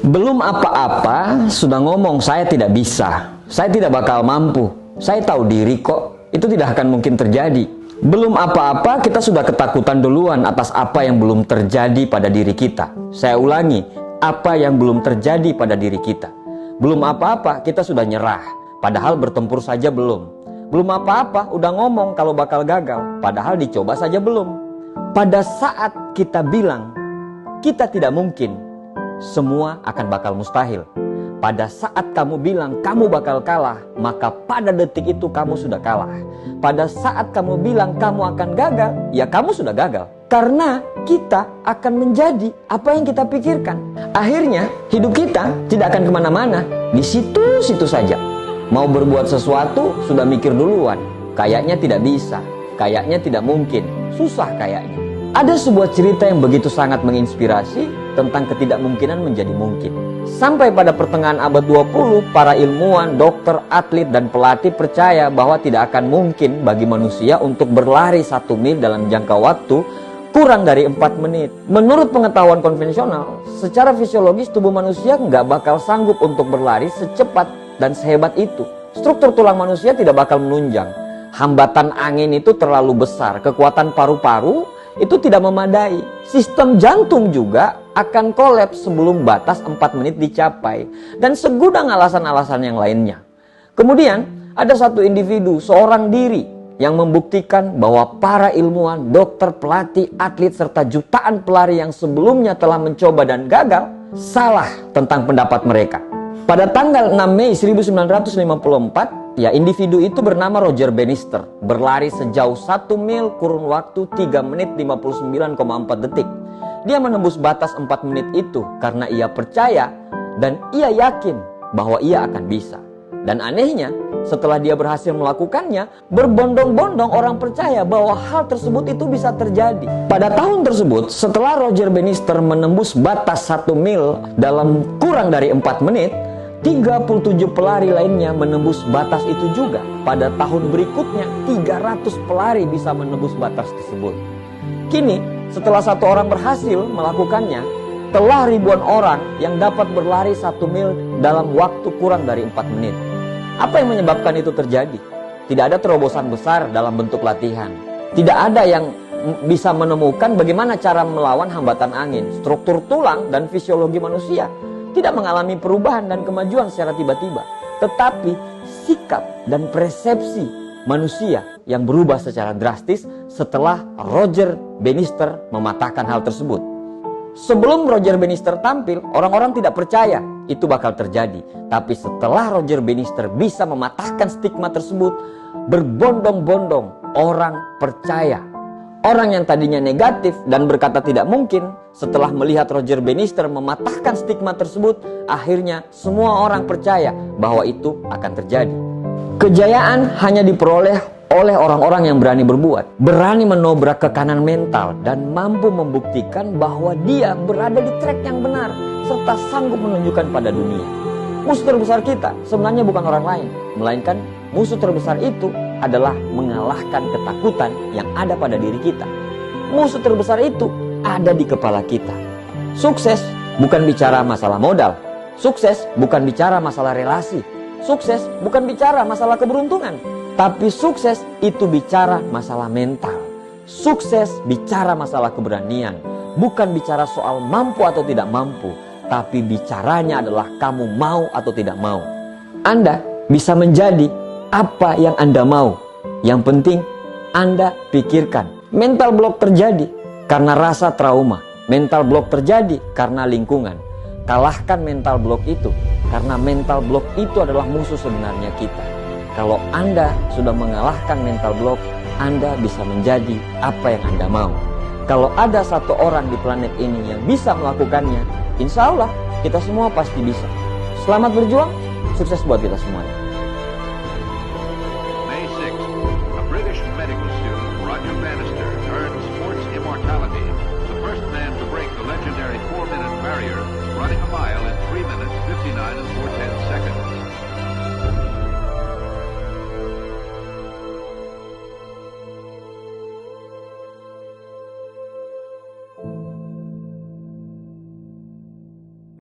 Belum apa-apa sudah ngomong saya tidak bisa, saya tidak bakal mampu, saya tahu diri kok, itu tidak akan mungkin terjadi. Belum apa-apa kita sudah ketakutan duluan atas apa yang belum terjadi pada diri kita. Saya ulangi, apa yang belum terjadi pada diri kita. Belum apa-apa kita sudah nyerah, padahal bertempur saja belum. Belum apa-apa udah ngomong kalau bakal gagal, padahal dicoba saja belum. Pada saat kita bilang kita tidak mungkin, semua akan bakal mustahil. Pada saat kamu bilang kamu bakal kalah, maka pada detik itu kamu sudah kalah. Pada saat kamu bilang kamu akan gagal, ya kamu sudah gagal. Karena kita akan menjadi apa yang kita pikirkan. Akhirnya hidup kita tidak akan kemana-mana, di situ-situ saja. Mau berbuat sesuatu sudah mikir duluan, kayaknya tidak bisa, kayaknya tidak mungkin, susah kayaknya. Ada sebuah cerita yang begitu sangat menginspirasi tentang ketidakmungkinan menjadi mungkin. Sampai pada pertengahan abad 20, para ilmuwan, dokter, atlet, dan pelatih percaya bahwa tidak akan mungkin bagi manusia untuk berlari 1 mil dalam jangka waktu kurang dari 4 menit. Menurut pengetahuan konvensional, secara fisiologis tubuh manusia nggak bakal sanggup untuk berlari secepat dan sehebat itu. Struktur tulang manusia tidak bakal menunjang. Hambatan angin itu terlalu besar, kekuatan paru-paru itu tidak memadai. Sistem jantung juga akan kolaps sebelum batas 4 menit dicapai. Dan segudang alasan-alasan yang lainnya. Kemudian ada satu individu, seorang diri yang membuktikan bahwa para ilmuwan, dokter, pelatih, atlet, serta jutaan pelari yang sebelumnya telah mencoba dan gagal salah tentang pendapat mereka. Pada tanggal 6 Mei 1954, ya, individu itu bernama Roger Bannister, berlari sejauh 1 mil kurun waktu 3 menit 59,4 detik. Dia menembus batas 4 menit itu karena ia percaya dan ia yakin bahwa ia akan bisa. Dan anehnya, setelah dia berhasil melakukannya, berbondong-bondong orang percaya bahwa hal tersebut itu bisa terjadi. Pada tahun tersebut, setelah Roger Bannister menembus batas 1 mil dalam kurang dari 4 menit, 37 pelari lainnya menembus batas itu juga. Pada tahun berikutnya, 300 pelari bisa menembus batas tersebut. Kini, setelah satu orang berhasil melakukannya, telah ribuan orang yang dapat berlari 1 mil dalam waktu kurang dari 4 menit. Apa yang menyebabkan itu terjadi? Tidak ada terobosan besar dalam bentuk latihan. Tidak ada yang bisa menemukan bagaimana cara melawan hambatan angin. Struktur tulang dan fisiologi manusia tidak mengalami perubahan dan kemajuan secara tiba-tiba. Tetapi sikap dan persepsi manusia yang berubah secara drastis setelah Roger Bannister mematahkan hal tersebut. Sebelum Roger Bannister tampil, orang-orang tidak percaya itu bakal terjadi. Tapi setelah Roger Bannister bisa mematahkan stigma tersebut, berbondong-bondong orang percaya. Orang yang tadinya negatif dan berkata tidak mungkin, setelah melihat Roger Bannister mematahkan stigma tersebut, akhirnya semua orang percaya bahwa itu akan terjadi. Kejayaan hanya diperoleh oleh orang-orang yang berani berbuat, berani menobrak kekanan mental, dan mampu membuktikan bahwa dia berada di track yang benar, serta sanggup menunjukkan pada dunia. Musuh terbesar kita sebenarnya bukan orang lain, melainkan musuh terbesar itu adalah mengalahkan ketakutan yang ada pada diri kita. Musuh terbesar itu ada di kepala kita. Sukses bukan bicara masalah modal. Sukses bukan bicara masalah relasi. Sukses bukan bicara masalah keberuntungan. Tapi sukses itu bicara masalah mental. Sukses bicara masalah keberanian. Bukan bicara soal mampu atau tidak mampu. Tapi bicaranya adalah kamu mau atau tidak mau. Anda bisa menjadi apa yang Anda mau. Yang penting Anda pikirkan. Mental block terjadi karena rasa trauma. Mental block terjadi karena lingkungan. Kalahkan mental block itu, karena mental block itu adalah musuh sebenarnya kita. Kalau Anda sudah mengalahkan mental block, Anda bisa menjadi apa yang Anda mau. Kalau ada satu orang di planet ini yang bisa melakukannya, insya Allah kita semua pasti bisa. Selamat berjuang, sukses buat kita semuanya.